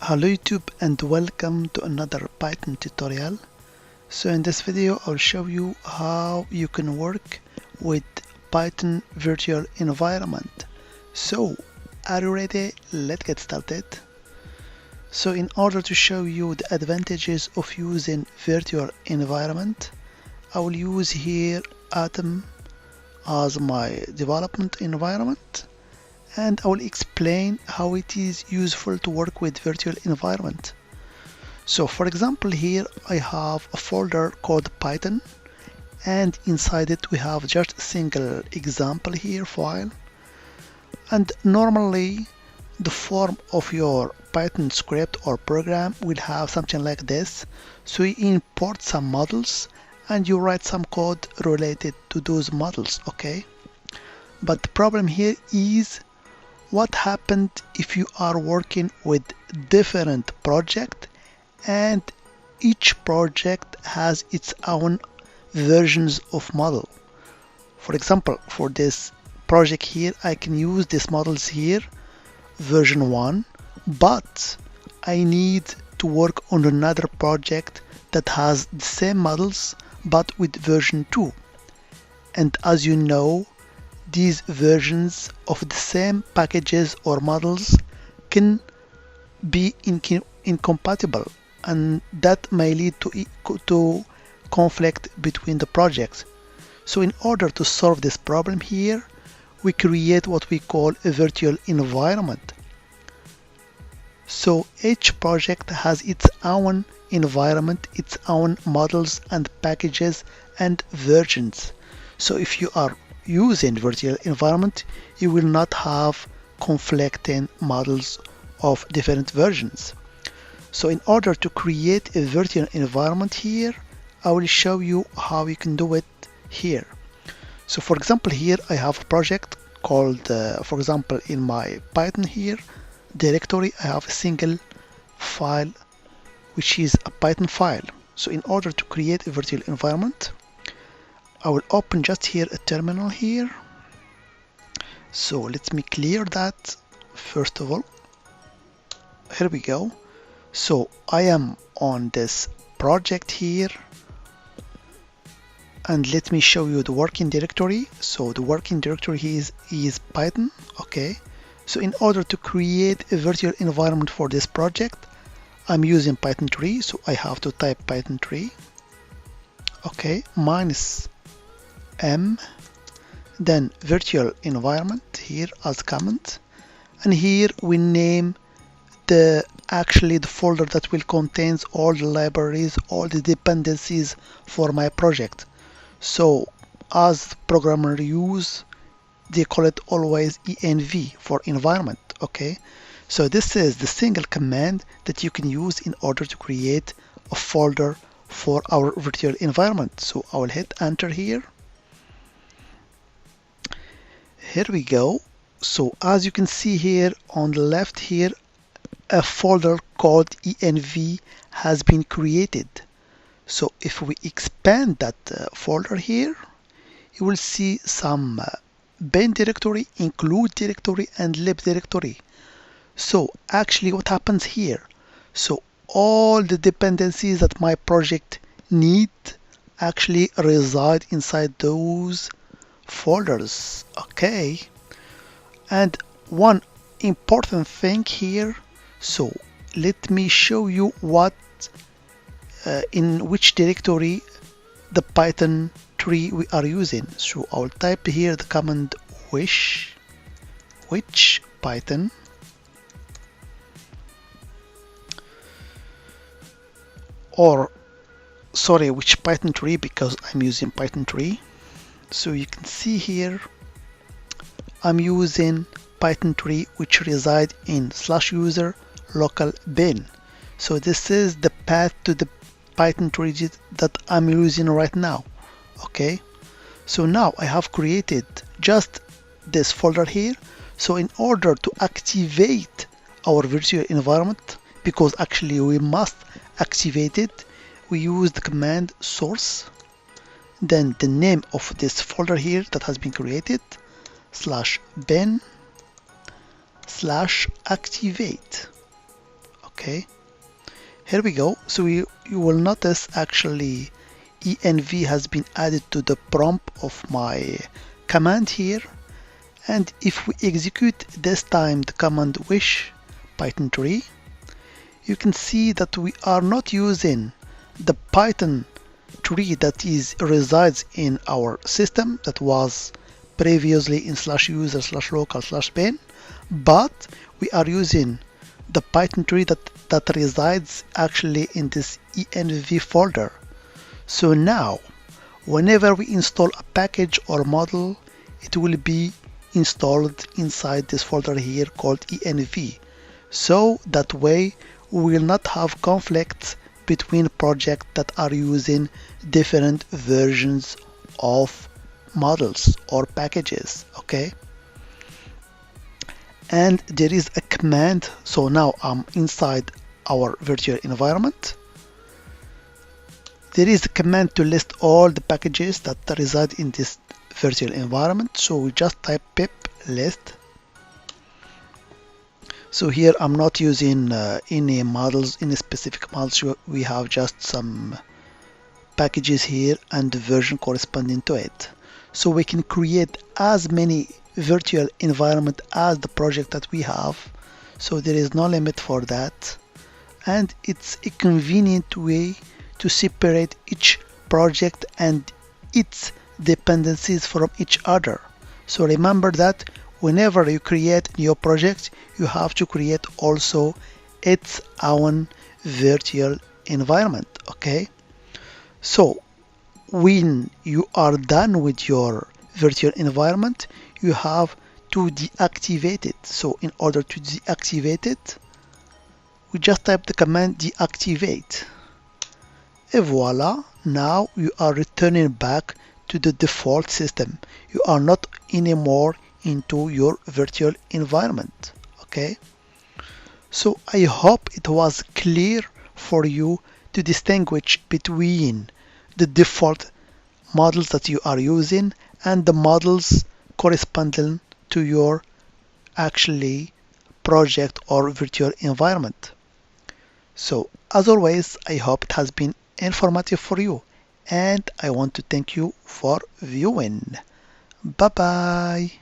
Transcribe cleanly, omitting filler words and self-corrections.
Hello YouTube and welcome to another Python tutorial. So in this video I'll show you how you can work with Python virtual environment. So are you ready? Let's get started. So in order to show you the advantages of using virtual environment, I will use here Atom as my development environment, and I will explain how it is useful to work with virtual environment. So for example, here I have a folder called Python, and inside it we have just a single example here file. And normally the form of your Python script or program will have something like this. So you import some models and you write some code related to those models, okay? But the problem here is what happened if you are working with different project and each project has its own versions of model. For example, for this project here, I can use these models here, version 1, but I need to work on another project that has the same models but with version 2. And as you know, these versions of the same packages or models can be incompatible, and that may lead to conflict between the projects. So in order to solve this problem here, we create what we call a virtual environment. So each project has its own environment, its own models and packages and versions. So if you are using virtual environment, you will not have conflicting models of different versions. So in order to create a virtual environment here, I will show you how you can do it here. So for example, here I have a project called, for example, in my Python here directory, I have a single file which is a Python file. So in order to create a virtual environment, I will open just here a terminal here. So let me clear that first of all. Here we go. So I am on this project here, and let me show you the working directory. So the working directory is Python, okay? So in order to create a virtual environment for this project, I'm using Python 3, so I have to type Python 3, okay, minus M, then virtual environment here as comment, and here we name the folder that will contain all the libraries, all the dependencies for my project. So as programmer use, they call it always env for environment, okay? So this is the single command that you can use in order to create a folder for our virtual environment. So I will hit enter here. Here we go. So as you can see here on the left here, a folder called env has been created. So if we expand that folder here, you will see some bin directory, include directory, and lib directory. So actually what happens here? So all the dependencies that my project need actually reside inside those folders, okay? And one important thing here, so let me show you what in which directory the Python 3 we are using. So I'll type here the command which Python, or sorry, which Python 3, because I'm using Python 3. So you can see here I'm using Python 3 which reside in /user local bin. So this is the path to the Python 3 that I'm using right now, okay? So now I have created just this folder here. So in order to activate our virtual environment, because actually we must activate it, we use the command source, then the name of this folder here that has been created, /bin/activate, Okay, here we go. So you will notice actually env has been added to the prompt of my command here. And if we execute this time the command wish Python tree, you can see that we are not using the Python tree that resides in our system that was previously in /user/local/bin, but we are using the Python tree that resides actually in this env folder. So now, whenever we install a package or model, it will be installed inside this folder here called env. So that way we will not have conflicts between projects that are using different versions of models or packages. Okay, and there is a command. So now I'm inside our virtual environment. There is a command to list all the packages that reside in this virtual environment. So we just type pip list. So here I'm not using any models, any specific models. We have just some packages here and the version corresponding to it. So we can create as many virtual environment as the project that we have. So there is no limit for that. And it's a convenient way to separate each project and its dependencies from each other. So remember that whenever you create a new project, you have to create also its own virtual environment. Okay, so when you are done with your virtual environment, you have to deactivate it. So in order to deactivate it, we just type the command deactivate. Et voila, now you are returning back to the default system. You are not anymore into your virtual environment. Okay, so I hope it was clear for you to distinguish between the default models that you are using and the models corresponding to your actually project or virtual environment. So as always, I hope it has been informative for you, and I want to thank you for viewing. Bye bye.